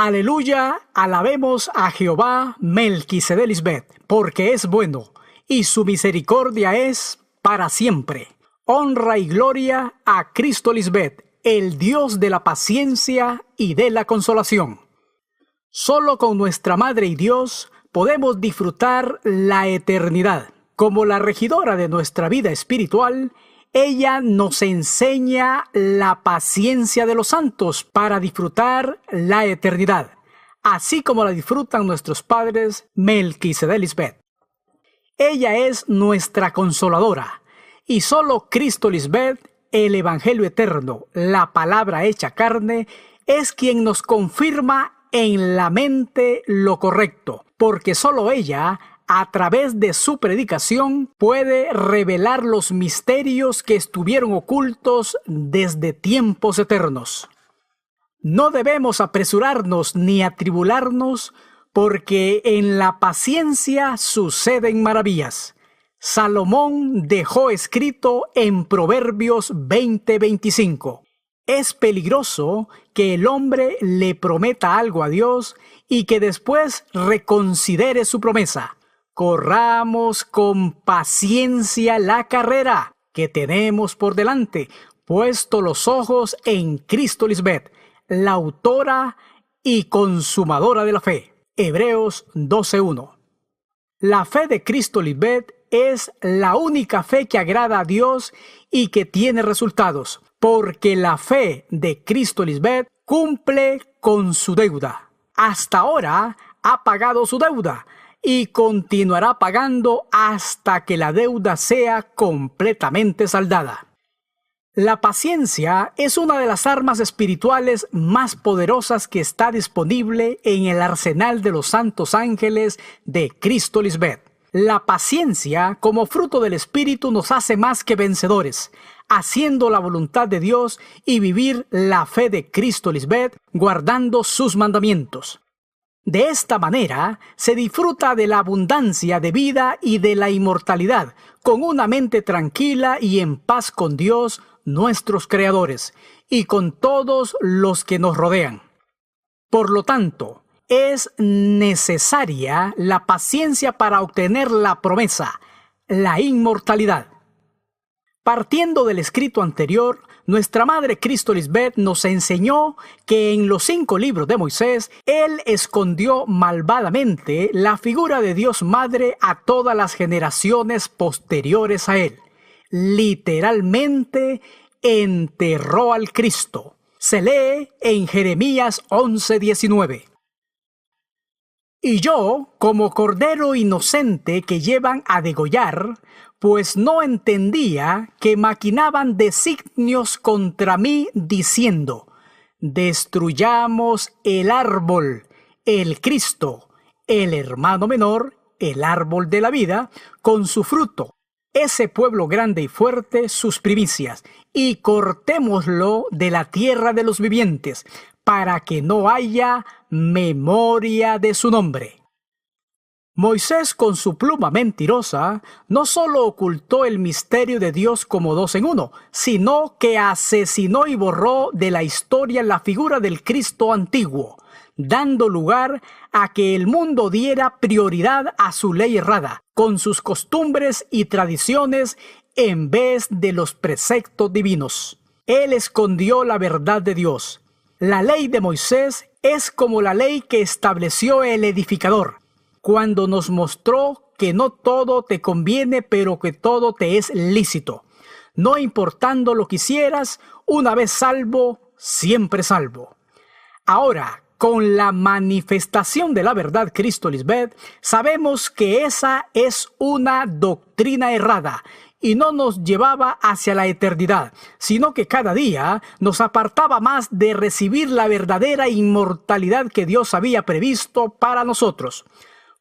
Aleluya, alabemos a Jehová Melquisedec, porque es bueno, y su misericordia es para siempre. Honra y gloria a Cristo Lisbeth, el Dios de la paciencia y de la consolación. Solo con nuestra Madre y Dios podemos disfrutar la eternidad. Como la regidora de nuestra vida espiritual, ella nos enseña la paciencia de los santos para disfrutar la eternidad, así como la disfrutan nuestros padres Melquisedec. Ella es nuestra consoladora, y solo Cristo Lisbeth, el Evangelio eterno, la palabra hecha carne, es quien nos confirma en la mente lo correcto, porque solo ella, a través de su predicación, puede revelar los misterios que estuvieron ocultos desde tiempos eternos. No debemos apresurarnos ni atribularnos, porque en la paciencia suceden maravillas. Salomón dejó escrito en Proverbios 20:25. Es peligroso que el hombre le prometa algo a Dios y que después reconsidere su promesa. Corramos con paciencia la carrera que tenemos por delante, puesto los ojos en Cristo Lisbeth, la autora y consumadora de la fe. Hebreos 12:1. La fe de Cristo Lisbeth es la única fe que agrada a Dios y que tiene resultados, porque la fe de Cristo Lisbeth cumple con su deuda. Hasta ahora ha pagado su deuda y continuará pagando hasta que la deuda sea completamente saldada. La paciencia es una de las armas espirituales más poderosas que está disponible en el arsenal de los santos ángeles de Cristo Lisbeth. La paciencia, como fruto del Espíritu, nos hace más que vencedores, haciendo la voluntad de Dios y vivir la fe de Cristo Lisbeth, guardando sus mandamientos. De esta manera, se disfruta de la abundancia de vida y de la inmortalidad, con una mente tranquila y en paz con Dios, nuestros creadores, y con todos los que nos rodean. Por lo tanto, es necesaria la paciencia para obtener la promesa, la inmortalidad. Partiendo del escrito anterior, nuestra Madre Cristo Lisbeth nos enseñó que en los 5 libros de Moisés, Él escondió malvadamente la figura de Dios Madre a todas las generaciones posteriores a Él. Literalmente, enterró al Cristo. Se lee en Jeremías 11:19. Y yo, como cordero inocente que llevan a degollar, pues no entendía que maquinaban designios contra mí, diciendo: destruyamos el árbol, el Cristo, el hermano menor, el árbol de la vida, con su fruto, ese pueblo grande y fuerte, sus primicias, y cortémoslo de la tierra de los vivientes, para que no haya memoria de su nombre. Moisés, con su pluma mentirosa, no solo ocultó el misterio de Dios como 2 en 1, sino que asesinó y borró de la historia la figura del Cristo antiguo, dando lugar a que el mundo diera prioridad a su ley errada, con sus costumbres y tradiciones en vez de los preceptos divinos. Él escondió la verdad de Dios. La ley de Moisés es como la ley que estableció el edificador, cuando nos mostró que no todo te conviene, pero que todo te es lícito. No importando lo que hicieras, una vez salvo, siempre salvo. Ahora, con la manifestación de la verdad Cristo Lisbeth, sabemos que esa es una doctrina errada y no nos llevaba hacia la eternidad, sino que cada día nos apartaba más de recibir la verdadera inmortalidad que Dios había previsto para nosotros.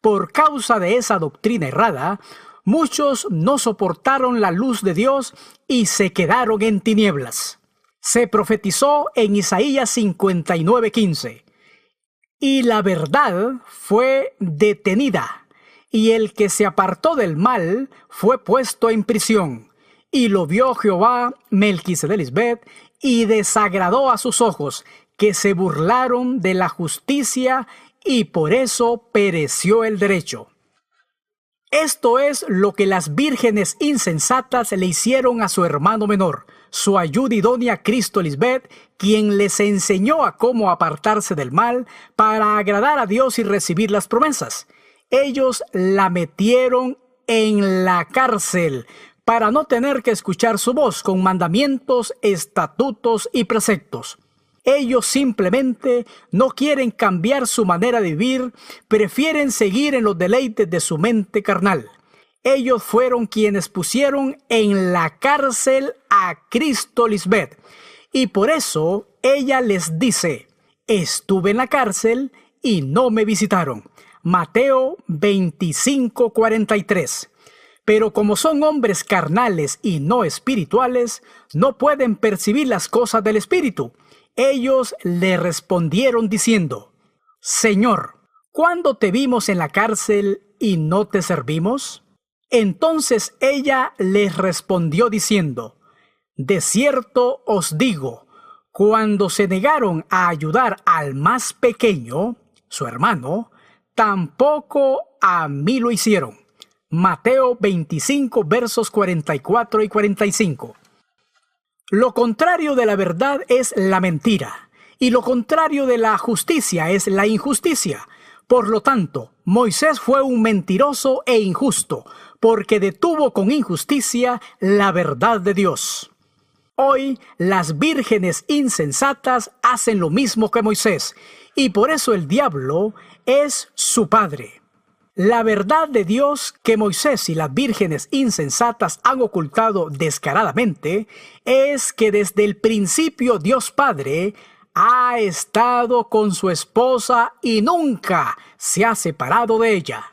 Por causa de esa doctrina errada, muchos no soportaron la luz de Dios y se quedaron en tinieblas. Se profetizó en Isaías 59:15. Y la verdad fue detenida, y el que se apartó del mal fue puesto en prisión. Y lo vio Jehová Melquisedec, y desagradó a sus ojos, que se burlaron de la justicia, y por eso pereció el derecho. Esto es lo que las vírgenes insensatas le hicieron a su hermano menor, su ayuda idónea Cristo Lisbeth, quien les enseñó a cómo apartarse del mal para agradar a Dios y recibir las promesas. Ellos la metieron en la cárcel para no tener que escuchar su voz con mandamientos, estatutos y preceptos. Ellos simplemente no quieren cambiar su manera de vivir, prefieren seguir en los deleites de su mente carnal. Ellos fueron quienes pusieron en la cárcel a Cristo Lisbeth. Y por eso ella les dice: estuve en la cárcel y no me visitaron. Mateo 25:43. Pero como son hombres carnales y no espirituales, no pueden percibir las cosas del Espíritu. Ellos le respondieron diciendo: Señor, ¿cuándo te vimos en la cárcel y no te servimos? Entonces ella les respondió diciendo: de cierto os digo, cuando se negaron a ayudar al más pequeño, su hermano, tampoco a mí lo hicieron. Mateo 25, versos 44 y 45. Lo contrario de la verdad es la mentira, y lo contrario de la justicia es la injusticia. Por lo tanto, Moisés fue un mentiroso e injusto, porque detuvo con injusticia la verdad de Dios. Hoy, las vírgenes insensatas hacen lo mismo que Moisés, y por eso el diablo es su padre. La verdad de Dios que Moisés y las vírgenes insensatas han ocultado descaradamente es que desde el principio Dios Padre ha estado con su esposa y nunca se ha separado de ella.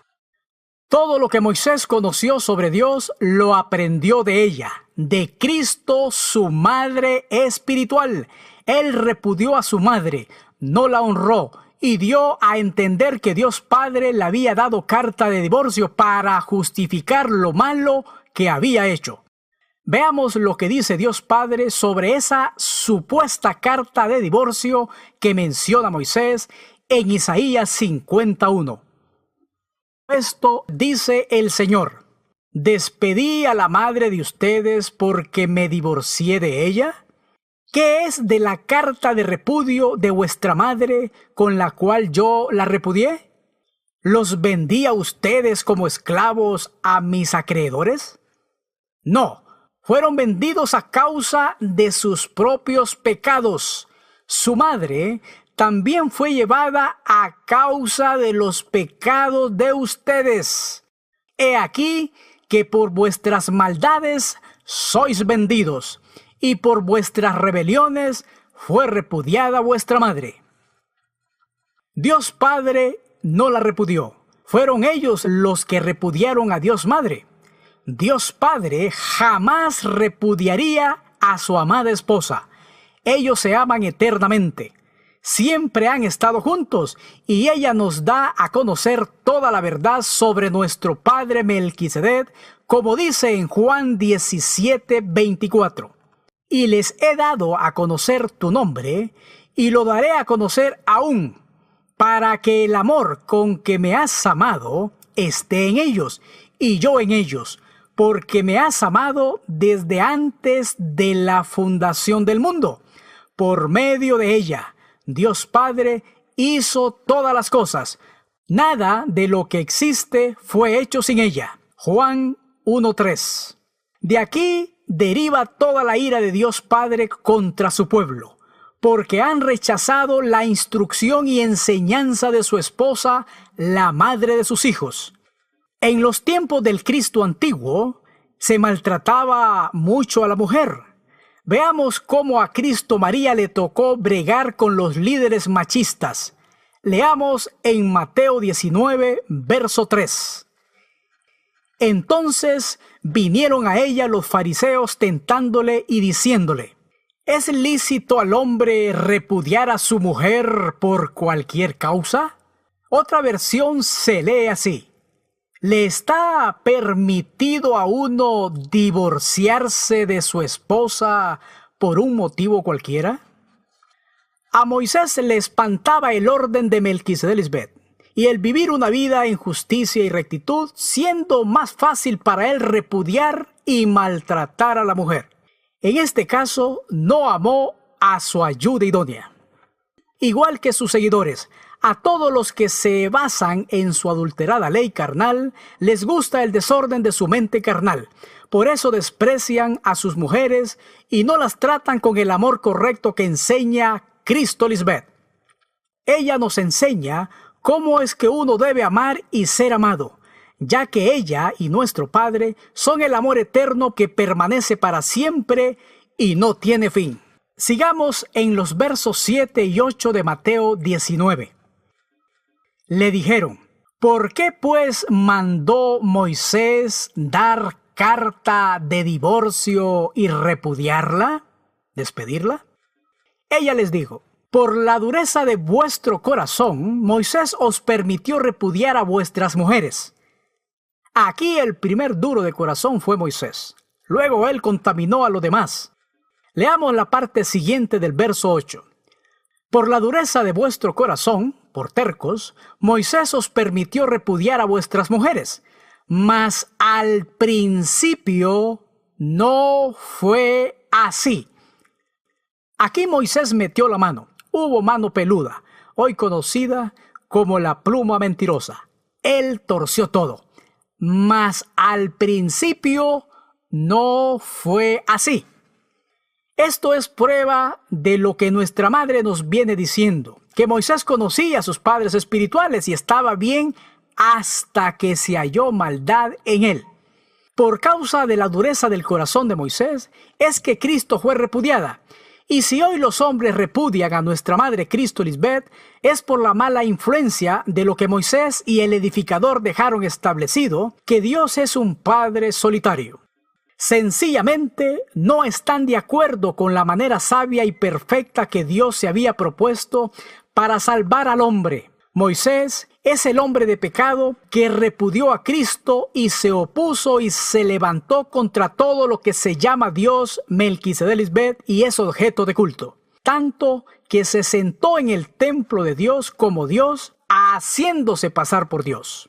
Todo lo que Moisés conoció sobre Dios lo aprendió de ella, de Cristo, su madre espiritual. Él repudió a su madre, no la honró, y dio a entender que Dios Padre le había dado carta de divorcio para justificar lo malo que había hecho. Veamos lo que dice Dios Padre sobre esa supuesta carta de divorcio que menciona Moisés en Isaías 51. Esto dice el Señor: ¿despedí a la madre de ustedes porque me divorcié de ella? ¿Qué es de la carta de repudio de vuestra madre con la cual yo la repudié? ¿Los vendí a ustedes como esclavos a mis acreedores? No, fueron vendidos a causa de sus propios pecados. Su madre también fue llevada a causa de los pecados de ustedes. He aquí que por vuestras maldades sois vendidos, y por vuestras rebeliones fue repudiada vuestra madre. Dios Padre no la repudió. Fueron ellos los que repudiaron a Dios Madre. Dios Padre jamás repudiaría a su amada esposa. Ellos se aman eternamente. Siempre han estado juntos, y ella nos da a conocer toda la verdad sobre nuestro padre Melquisedec, como dice en Juan 17:24. Y les he dado a conocer tu nombre, y lo daré a conocer aún, para que el amor con que me has amado esté en ellos, y yo en ellos, porque me has amado desde antes de la fundación del mundo. Por medio de ella, Dios Padre hizo todas las cosas. Nada de lo que existe fue hecho sin ella. Juan 1:3. De aquí deriva toda la ira de Dios Padre contra su pueblo, porque han rechazado la instrucción y enseñanza de su esposa, la madre de sus hijos. En los tiempos del Cristo antiguo, se maltrataba mucho a la mujer. Veamos cómo a Cristo María le tocó bregar con los líderes machistas. Leamos en Mateo 19, verso 3. Entonces vinieron a ella los fariseos tentándole y diciéndole: ¿es lícito al hombre repudiar a su mujer por cualquier causa? Otra versión se lee así: ¿le está permitido a uno divorciarse de su esposa por un motivo cualquiera? A Moisés le espantaba el orden de Melquisedec y el vivir una vida en justicia y rectitud, siendo más fácil para él repudiar y maltratar a la mujer. En este caso, no amó a su ayuda idónea. Igual que sus seguidores, a todos los que se basan en su adulterada ley carnal, les gusta el desorden de su mente carnal. Por eso desprecian a sus mujeres y no las tratan con el amor correcto que enseña Cristo Lisbeth. Ella nos enseña cómo es que uno debe amar y ser amado, ya que ella y nuestro Padre son el amor eterno que permanece para siempre y no tiene fin. Sigamos en los versos 7 y 8 de Mateo 19. Le dijeron: ¿por qué pues mandó Moisés dar carta de divorcio y repudiarla? ¿Despedirla? Ella les dijo: por la dureza de vuestro corazón, Moisés os permitió repudiar a vuestras mujeres. Aquí el primer duro de corazón fue Moisés. Luego él contaminó a los demás. Leamos la parte siguiente del verso 8. Por la dureza de vuestro corazón, por tercos, Moisés os permitió repudiar a vuestras mujeres. Mas al principio no fue así. Aquí Moisés metió la mano. Hubo mano peluda, hoy conocida como la pluma mentirosa. Él torció todo. Mas al principio no fue así. Esto es prueba de lo que nuestra madre nos viene diciendo, que Moisés conocía a sus padres espirituales y estaba bien hasta que se halló maldad en él. Por causa de la dureza del corazón de Moisés, es que Cristo fue repudiada. Y si hoy los hombres repudian a nuestra madre Cristo Lisbeth, es por la mala influencia de lo que Moisés y el edificador dejaron establecido, que Dios es un Padre solitario. Sencillamente no están de acuerdo con la manera sabia y perfecta que Dios se había propuesto para salvar al hombre. Moisés es el hombre de pecado que repudió a Cristo y se opuso y se levantó contra todo lo que se llama Dios, Melquisedec Lisbeth, y es objeto de culto. Tanto que se sentó en el templo de Dios como Dios, haciéndose pasar por Dios.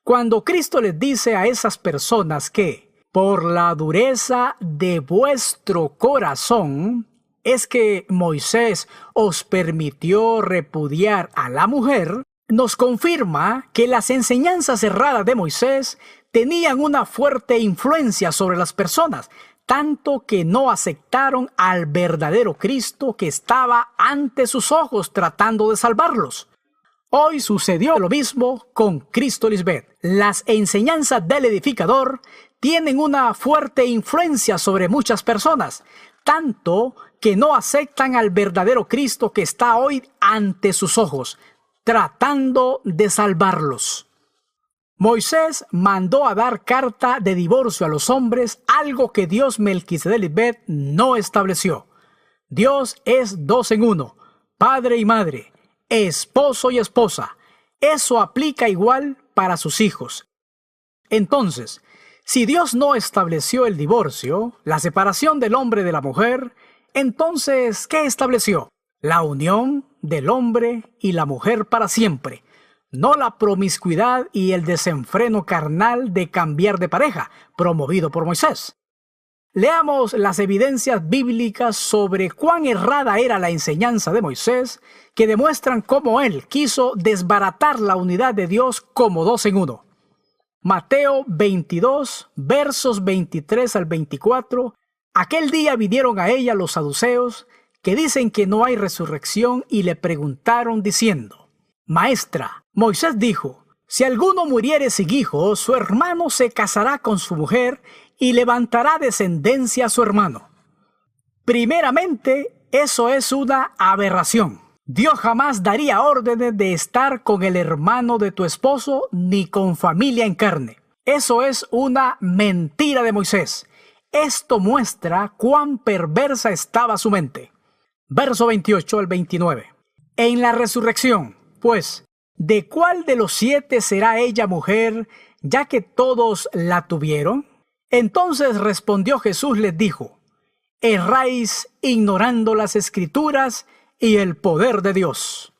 Cuando Cristo les dice a esas personas que por la dureza de vuestro corazón es que Moisés os permitió repudiar a la mujer, nos confirma que las enseñanzas erradas de Moisés tenían una fuerte influencia sobre las personas, tanto que no aceptaron al verdadero Cristo que estaba ante sus ojos tratando de salvarlos. Hoy sucedió lo mismo con Cristo Lisbeth. Las enseñanzas del edificador tienen una fuerte influencia sobre muchas personas, tanto que no aceptan al verdadero Cristo que está hoy ante sus ojos, tratando de salvarlos. Moisés mandó a dar carta de divorcio a los hombres, algo que Dios Melquisedec Lisbeth no estableció. Dios es dos en uno, padre y madre, esposo y esposa. Eso aplica igual para sus hijos. Entonces, si Dios no estableció el divorcio, la separación del hombre de la mujer, entonces, ¿qué estableció? La unión del hombre y la mujer para siempre, no la promiscuidad y el desenfreno carnal de cambiar de pareja, promovido por Moisés. Leamos las evidencias bíblicas sobre cuán errada era la enseñanza de Moisés, que demuestran cómo él quiso desbaratar la unidad de Dios como dos en uno. Mateo 22, versos 23 al 24. Aquel día vinieron a ella los saduceos, que dicen que no hay resurrección, y le preguntaron diciendo: Maestra, Moisés dijo, si alguno muriere sin hijo, su hermano se casará con su mujer y levantará descendencia a su hermano. Primeramente, eso es una aberración. Dios jamás daría órdenes de estar con el hermano de tu esposo ni con familia en carne. Eso es una mentira de Moisés. Esto muestra cuán perversa estaba su mente. Verso 28 al 29. En la resurrección, pues, ¿de cuál de los 7 será ella mujer, ya que todos la tuvieron? Entonces respondió Jesús, les dijo: erráis ignorando las Escrituras y el poder de Dios.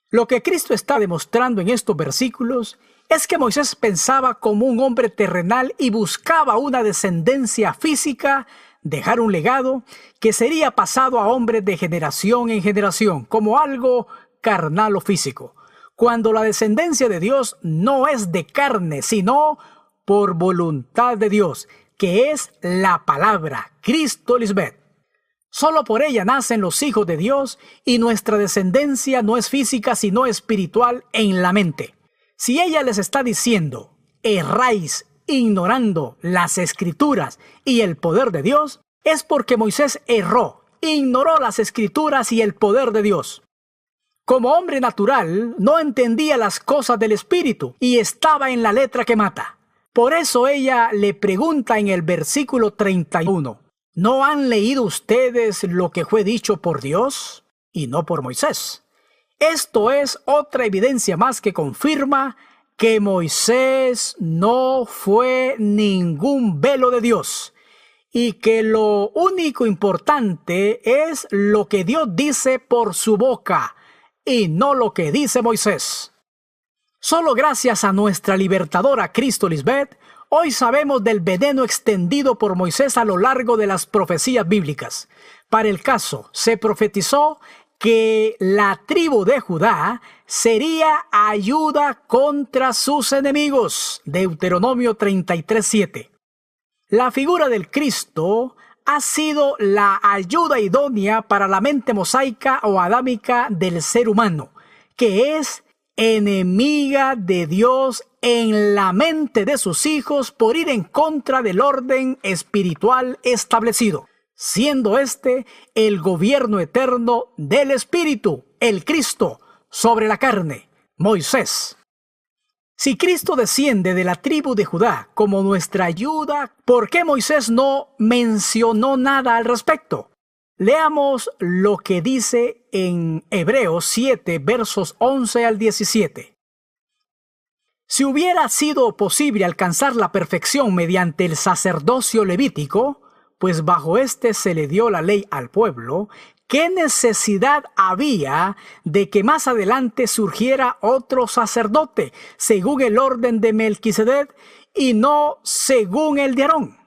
Lo que Cristo está demostrando en estos versículos es que Moisés pensaba como un hombre terrenal y buscaba una descendencia física, dejar un legado que sería pasado a hombres de generación en generación, como algo carnal o físico, cuando la descendencia de Dios no es de carne, sino por voluntad de Dios, que es la palabra, Cristo Lisbeth. Solo por ella nacen los hijos de Dios y nuestra descendencia no es física, sino espiritual en la mente. Si ella les está diciendo, erráis ignorando las Escrituras y el poder de Dios, es porque Moisés erró, ignoró las Escrituras y el poder de Dios. Como hombre natural, no entendía las cosas del Espíritu y estaba en la letra que mata. Por eso ella le pregunta en el versículo 31, ¿no han leído ustedes lo que fue dicho por Dios y no por Moisés? Esto es otra evidencia más que confirma que Moisés no fue ningún velo de Dios y que lo único importante es lo que Dios dice por su boca y no lo que dice Moisés. Solo gracias a nuestra libertadora Cristo Lisbeth, hoy sabemos del veneno extendido por Moisés a lo largo de las profecías bíblicas. Para el caso, se profetizó que la tribu de Judá sería ayuda contra sus enemigos. Deuteronomio 33:7. La figura del Cristo ha sido la ayuda idónea para la mente mosaica o adámica del ser humano, que es enemiga de Dios en la mente de sus hijos por ir en contra del orden espiritual establecido, siendo este el gobierno eterno del Espíritu, el Cristo, sobre la carne, Moisés. Si Cristo desciende de la tribu de Judá como nuestra ayuda, ¿por qué Moisés no mencionó nada al respecto? Leamos lo que dice en Hebreos 7, versos 11 al 17. Si hubiera sido posible alcanzar la perfección mediante el sacerdocio levítico, pues bajo éste se le dio la ley al pueblo, ¿qué necesidad había de que más adelante surgiera otro sacerdote, según el orden de Melquisedec y no según el de Aarón?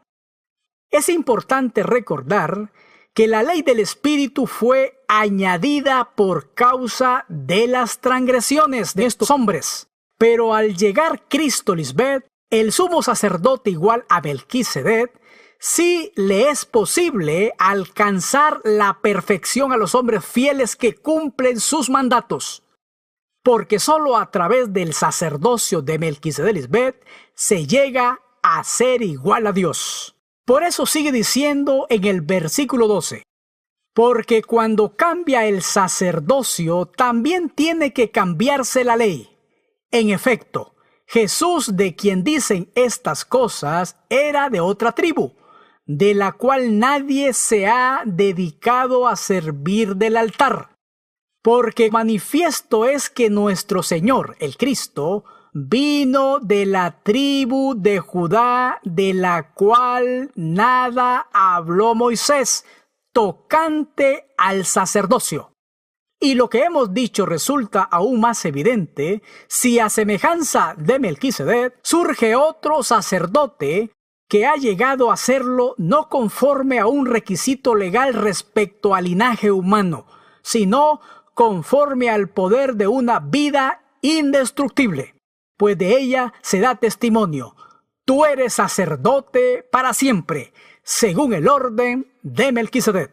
Es importante recordar que la ley del Espíritu fue añadida por causa de las transgresiones de estos hombres. Pero al llegar Cristo Lisbeth, el sumo sacerdote igual a Melquisedec, sí le es posible alcanzar la perfección a los hombres fieles que cumplen sus mandatos. Porque solo a través del sacerdocio de Melquisedec Lisbeth se llega a ser igual a Dios. Por eso sigue diciendo en el versículo 12, porque cuando cambia el sacerdocio, también tiene que cambiarse la ley. En efecto, Jesús, de quien dicen estas cosas, era de otra tribu, de la cual nadie se ha dedicado a servir del altar. Porque manifiesto es que nuestro Señor, el Cristo, vino de la tribu de Judá, de la cual nada habló Moisés, tocante al sacerdocio. Y lo que hemos dicho resulta aún más evidente si a semejanza de Melquisedec surge otro sacerdote que ha llegado a serlo no conforme a un requisito legal respecto al linaje humano, sino conforme al poder de una vida indestructible. Pues de ella se da testimonio, tú eres sacerdote para siempre, según el orden de Melquisedec.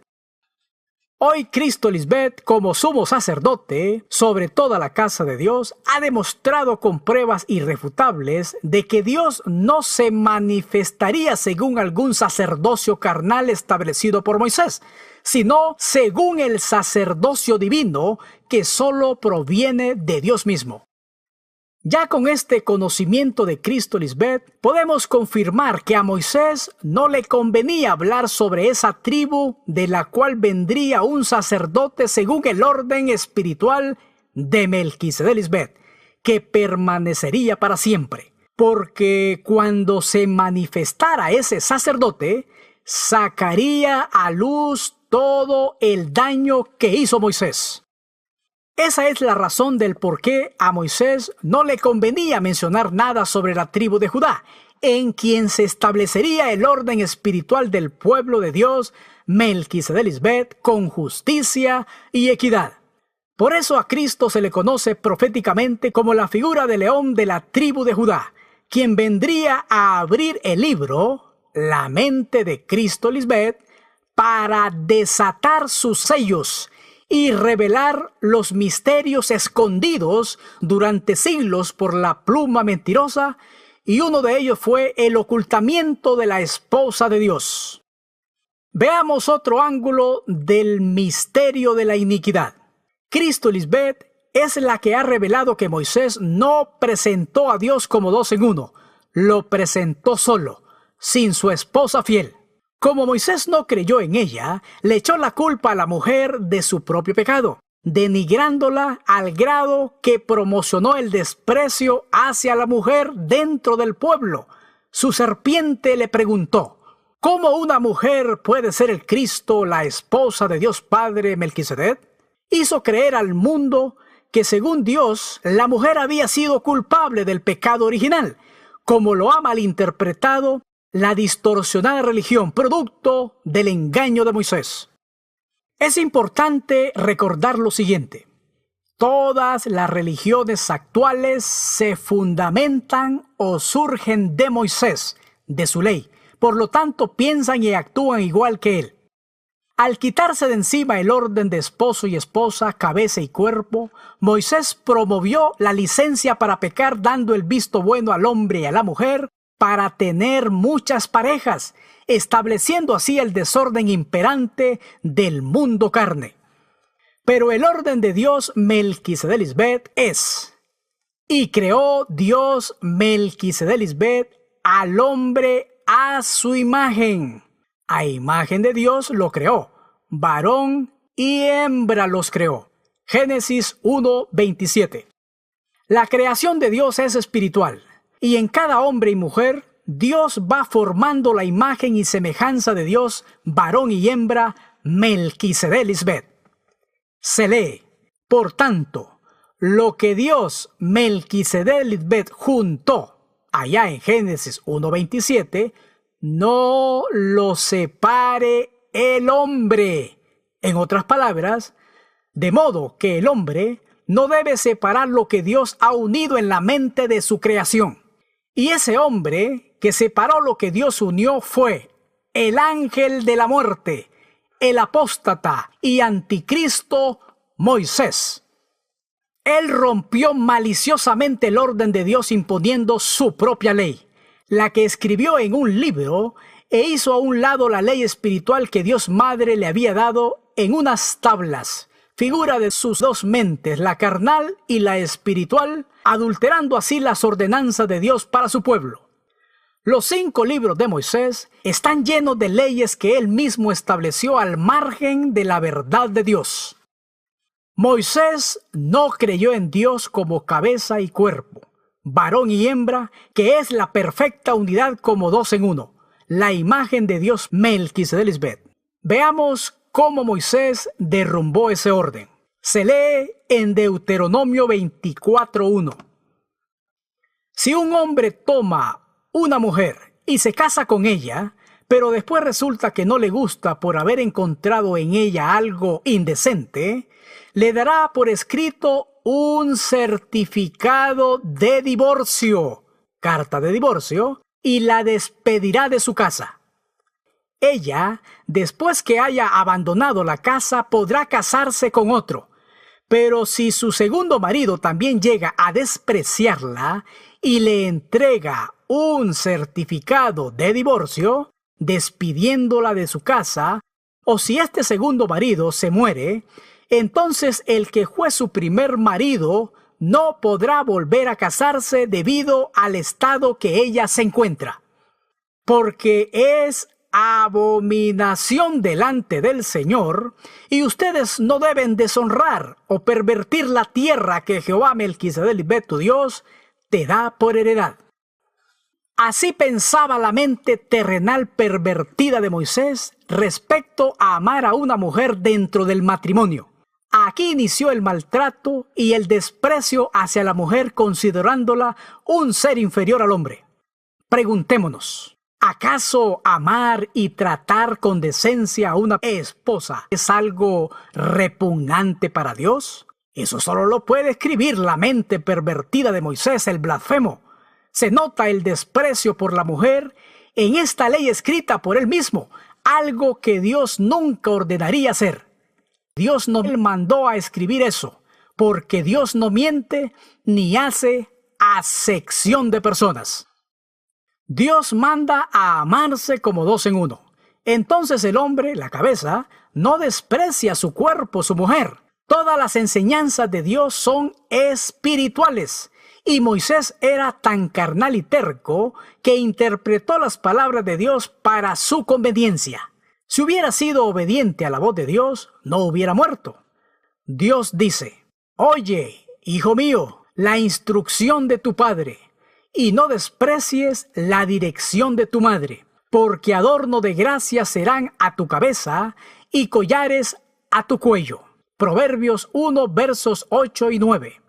Hoy Cristo Lisbeth, como sumo sacerdote sobre toda la casa de Dios, ha demostrado con pruebas irrefutables de que Dios no se manifestaría según algún sacerdocio carnal establecido por Moisés, sino según el sacerdocio divino que solo proviene de Dios mismo. Ya con este conocimiento de Cristo Lisbeth, podemos confirmar que a Moisés no le convenía hablar sobre esa tribu de la cual vendría un sacerdote según el orden espiritual de Melquisedec Lisbeth, que permanecería para siempre. Porque cuando se manifestara ese sacerdote, sacaría a luz todo el daño que hizo Moisés. Esa es la razón del por qué a Moisés no le convenía mencionar nada sobre la tribu de Judá, en quien se establecería el orden espiritual del pueblo de Dios, Melquisedec, con justicia y equidad. Por eso a Cristo se le conoce proféticamente como la figura de león de la tribu de Judá, quien vendría a abrir el libro, la mente de Cristo Lisbeth, para desatar sus sellos y revelar los misterios escondidos durante siglos por la pluma mentirosa, y uno de ellos fue el ocultamiento de la esposa de Dios. Veamos otro ángulo del misterio de la iniquidad. Cristo Lisbeth es la que ha revelado que Moisés no presentó a Dios como dos en uno, lo presentó solo, sin su esposa fiel. Como Moisés no creyó en ella, le echó la culpa a la mujer de su propio pecado, denigrándola al grado que promocionó el desprecio hacia la mujer dentro del pueblo. Su serpiente le preguntó: ¿cómo una mujer puede ser el Cristo, la esposa de Dios Padre Melquisedec? Hizo creer al mundo que según Dios, la mujer había sido culpable del pecado original, como lo ha malinterpretado la distorsionada religión, producto del engaño de Moisés. Es importante recordar lo siguiente: todas las religiones actuales se fundamentan o surgen de Moisés, de su ley. Por lo tanto, piensan y actúan igual que él. Al quitarse de encima el orden de esposo y esposa, cabeza y cuerpo, Moisés promovió la licencia para pecar, dando el visto bueno al hombre y a la mujer para tener muchas parejas, estableciendo así el desorden imperante del mundo carne. Pero el orden de Dios Melquisedec es: y creó Dios Melquisedec al hombre a su imagen. A imagen de Dios lo creó, varón y hembra los creó. Génesis 1:27. La creación de Dios es espiritual, y en cada hombre y mujer, Dios va formando la imagen y semejanza de Dios, varón y hembra, Melquisedec. Se lee: por tanto, lo que Dios Melquisedec juntó, allá en Génesis 1:27, no lo separe el hombre. En otras palabras, de modo que el hombre no debe separar lo que Dios ha unido en la mente de su creación. Y ese hombre que separó lo que Dios unió fue el ángel de la muerte, el apóstata y anticristo Moisés. Él rompió maliciosamente el orden de Dios imponiendo su propia ley, la que escribió en un libro, e hizo a un lado la ley espiritual que Dios Madre le había dado en unas tablas, figura de sus dos mentes, la carnal y la espiritual, adulterando así las ordenanzas de Dios para su pueblo. Los 5 libros de Moisés están llenos de leyes que él mismo estableció al margen de la verdad de Dios. Moisés no creyó en Dios como cabeza y cuerpo, varón y hembra, que es la perfecta unidad como dos en uno, la imagen de Dios Melquisedec. Veamos cómo Moisés derrumbó ese orden. Se lee en Deuteronomio 24:1. Si un hombre toma una mujer y se casa con ella, pero después resulta que no le gusta por haber encontrado en ella algo indecente, le dará por escrito un certificado de divorcio, carta de divorcio, y la despedirá de su casa. Ella, después que haya abandonado la casa, podrá casarse con otro. Pero si su segundo marido también llega a despreciarla y le entrega un certificado de divorcio, despidiéndola de su casa, o si este segundo marido se muere, entonces el que fue su primer marido no podrá volver a casarse debido al estado que ella se encuentra, porque es abominación delante del Señor, y ustedes no deben deshonrar o pervertir la tierra que Jehová Melquisedec, tu Dios, te da por heredad. Así pensaba la mente terrenal pervertida de Moisés respecto a amar a una mujer dentro del matrimonio. Aquí inició el maltrato y el desprecio hacia la mujer, considerándola un ser inferior al hombre. Preguntémonos, ¿acaso amar y tratar con decencia a una esposa es algo repugnante para Dios? Eso solo lo puede escribir la mente pervertida de Moisés, el blasfemo. Se nota el desprecio por la mujer en esta ley escrita por él mismo, algo que Dios nunca ordenaría hacer. Dios no le mandó a escribir eso, porque Dios no miente ni hace acepción de personas. Dios manda a amarse como dos en uno. Entonces el hombre, la cabeza, no desprecia su cuerpo, su mujer. Todas las enseñanzas de Dios son espirituales. Y Moisés era tan carnal y terco que interpretó las palabras de Dios para su conveniencia. Si hubiera sido obediente a la voz de Dios, no hubiera muerto. Dios dice: «Oye, hijo mío, la instrucción de tu padre, y no desprecies la dirección de tu madre, porque adorno de gracia serán a tu cabeza y collares a tu cuello». Proverbios 1, versos 8 y 9.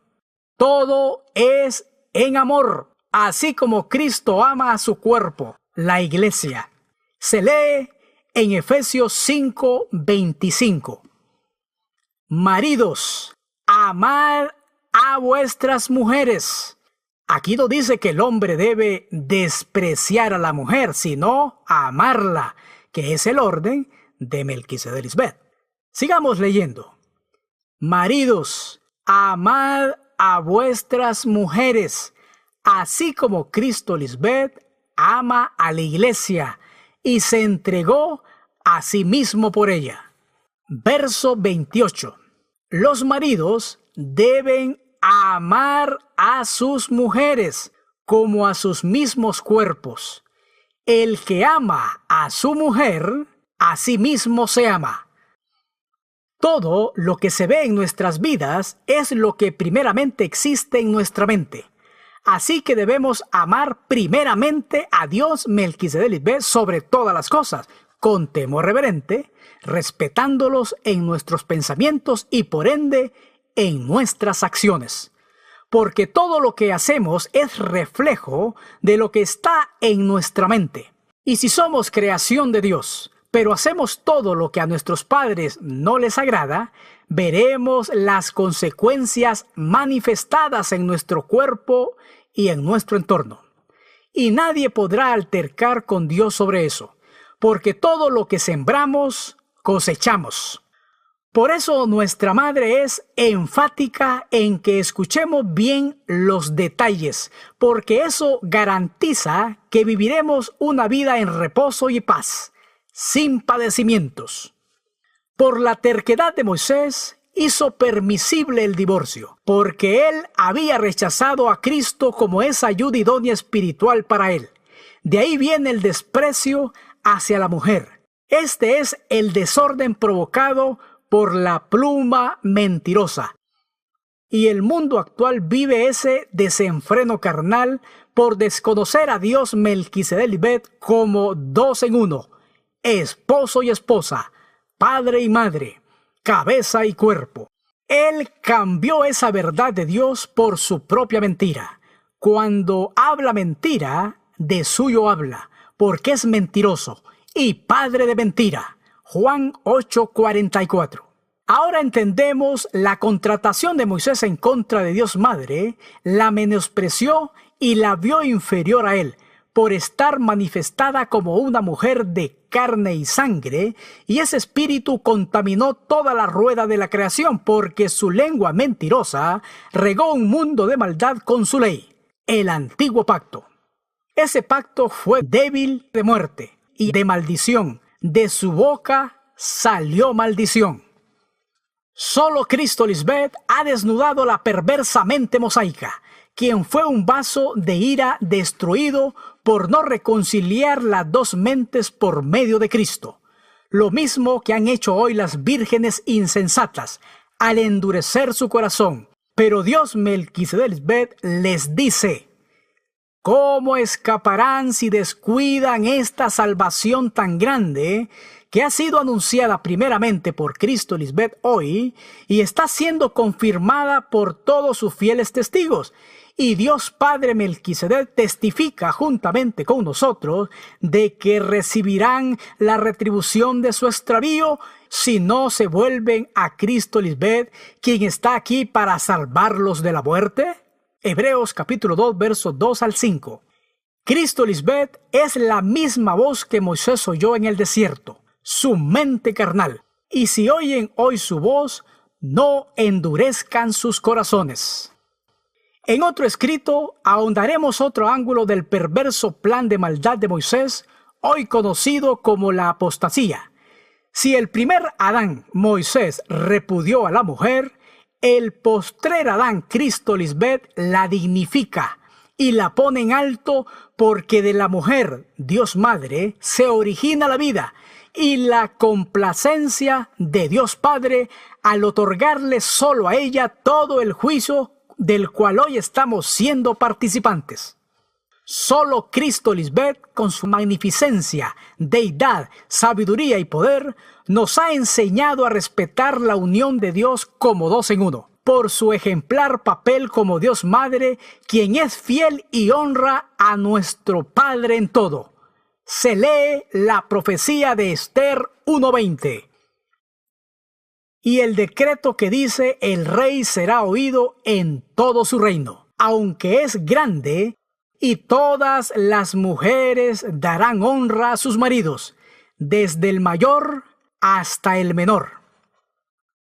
Todo es en amor, así como Cristo ama a su cuerpo, la iglesia. Se lee en Efesios 5, 25. Maridos, amad a vuestras mujeres. Aquí no dice que el hombre debe despreciar a la mujer, sino amarla, que es el orden de Melquisedec. Sigamos leyendo. Maridos, amad a vuestras mujeres, así como Cristo Lisbeth ama a la iglesia y se entregó a sí mismo por ella. Verso 28. Los maridos deben amar a sus mujeres como a sus mismos cuerpos. El que ama a su mujer, a sí mismo se ama. Todo lo que se ve en nuestras vidas es lo que primeramente existe en nuestra mente. Así que debemos amar primeramente a Dios Melquisedec sobre todas las cosas, con temor reverente, respetándolos en nuestros pensamientos y por ende en nuestras acciones. Porque todo lo que hacemos es reflejo de lo que está en nuestra mente. Y si somos creación de Dios, pero hacemos todo lo que a nuestros padres no les agrada, veremos las consecuencias manifestadas en nuestro cuerpo y en nuestro entorno. Y nadie podrá altercar con Dios sobre eso, porque todo lo que sembramos, cosechamos. Por eso nuestra madre es enfática en que escuchemos bien los detalles, porque eso garantiza que viviremos una vida en reposo y paz, sin padecimientos. Por la terquedad de Moisés, hizo permisible el divorcio, porque él había rechazado a Cristo como esa ayuda idónea espiritual para él. De ahí viene el desprecio hacia la mujer. Este es el desorden provocado por la pluma mentirosa. Y el mundo actual vive ese desenfreno carnal por desconocer a Dios Melquisedec como dos en uno, esposo y esposa, padre y madre, cabeza y cuerpo. Él cambió esa verdad de Dios por su propia mentira. Cuando habla mentira, de suyo habla, porque es mentiroso y padre de mentira. Juan 8:44. Ahora entendemos la contratación de Moisés en contra de Dios Madre, la menospreció y la vio inferior a él, por estar manifestada como una mujer de carne y sangre, y ese espíritu contaminó toda la rueda de la creación, porque su lengua mentirosa regó un mundo de maldad con su ley, el antiguo pacto. Ese pacto fue débil de muerte y de maldición. De su boca salió maldición. Solo Cristo Lisbeth ha desnudado la perversa mente mosaica, quien fue un vaso de ira destruido por no reconciliar las dos mentes por medio de Cristo. Lo mismo que han hecho hoy las vírgenes insensatas, al endurecer su corazón. Pero Dios Melquisedec les dice: ¿Cómo escaparán si descuidan esta salvación tan grande que ha sido anunciada primeramente por Cristo Lisbeth hoy y está siendo confirmada por todos sus fieles testigos? Y Dios Padre Melquisedec testifica juntamente con nosotros de que recibirán la retribución de su extravío si no se vuelven a Cristo Lisbeth, quien está aquí para salvarlos de la muerte. Hebreos capítulo 2, versos 2 al 5. Cristo Lisbeth es la misma voz que Moisés oyó en el desierto, su mente carnal. Y si oyen hoy su voz, no endurezcan sus corazones. En otro escrito, ahondaremos otro ángulo del perverso plan de maldad de Moisés, hoy conocido como la apostasía. Si el primer Adán, Moisés, repudió a la mujer, el postrer Adán, Cristo Lisbeth, la dignifica y la pone en alto porque de la mujer, Dios Madre, se origina la vida y la complacencia de Dios Padre al otorgarle solo a ella todo el juicio del cual hoy estamos siendo participantes. Solo Cristo Lisbeth, con su magnificencia, deidad, sabiduría y poder, nos ha enseñado a respetar la unión de Dios como dos en uno, por su ejemplar papel como Dios Madre, quien es fiel y honra a nuestro Padre en todo. Se lee la profecía de Esther 1:20. Y el decreto que dice: el rey será oído en todo su reino, aunque es grande, y todas las mujeres darán honra a sus maridos, desde el mayor hasta el menor.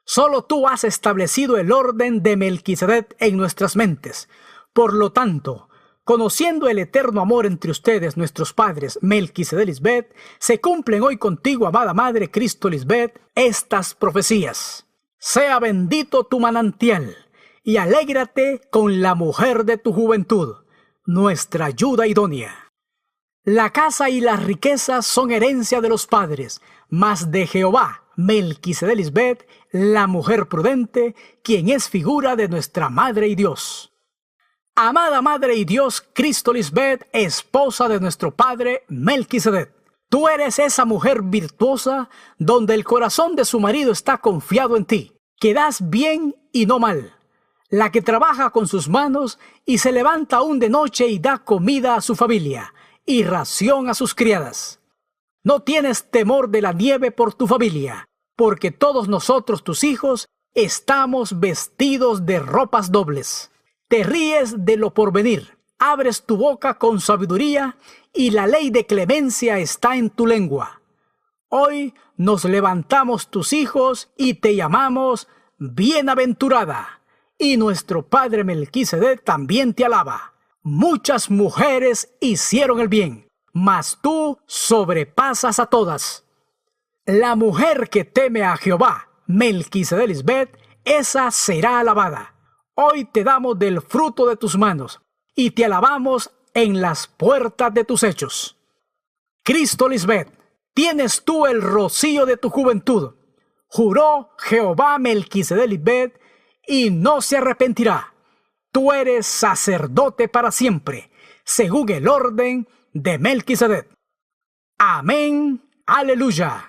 Solo tú has establecido el orden de Melquisedec en nuestras mentes. Por lo tanto, conociendo el eterno amor entre ustedes, nuestros padres, Melquisedec y Lisbeth, se cumplen hoy contigo, amada Madre Cristo Lisbeth, estas profecías. Sea bendito tu manantial, y alégrate con la mujer de tu juventud, nuestra ayuda idónea. La casa y las riquezas son herencia de los padres, mas de Jehová, Melquisedec y Lisbeth, la mujer prudente, quien es figura de nuestra Madre y Dios. Amada Madre y Dios, Cristo Lisbeth, esposa de nuestro Padre Melquisedec, tú eres esa mujer virtuosa donde el corazón de su marido está confiado en ti, que das bien y no mal, la que trabaja con sus manos y se levanta aún de noche y da comida a su familia y ración a sus criadas. No tienes temor de la nieve por tu familia, porque todos nosotros, tus hijos, estamos vestidos de ropas dobles. Te ríes de lo porvenir, abres tu boca con sabiduría y la ley de clemencia está en tu lengua. Hoy nos levantamos tus hijos y te llamamos bienaventurada, y nuestro Padre Melquisedec también te alaba. Muchas mujeres hicieron el bien, mas tú sobrepasas a todas. La mujer que teme a Jehová, Melquisedec Lisbeth, esa será alabada. Hoy te damos del fruto de tus manos, y te alabamos en las puertas de tus hechos. Cristo Lisbeth, tienes tú el rocío de tu juventud. Juró Jehová Melquisedec Lisbeth, y no se arrepentirá. Tú eres sacerdote para siempre, según el orden de Melquisedec. Amén. Aleluya.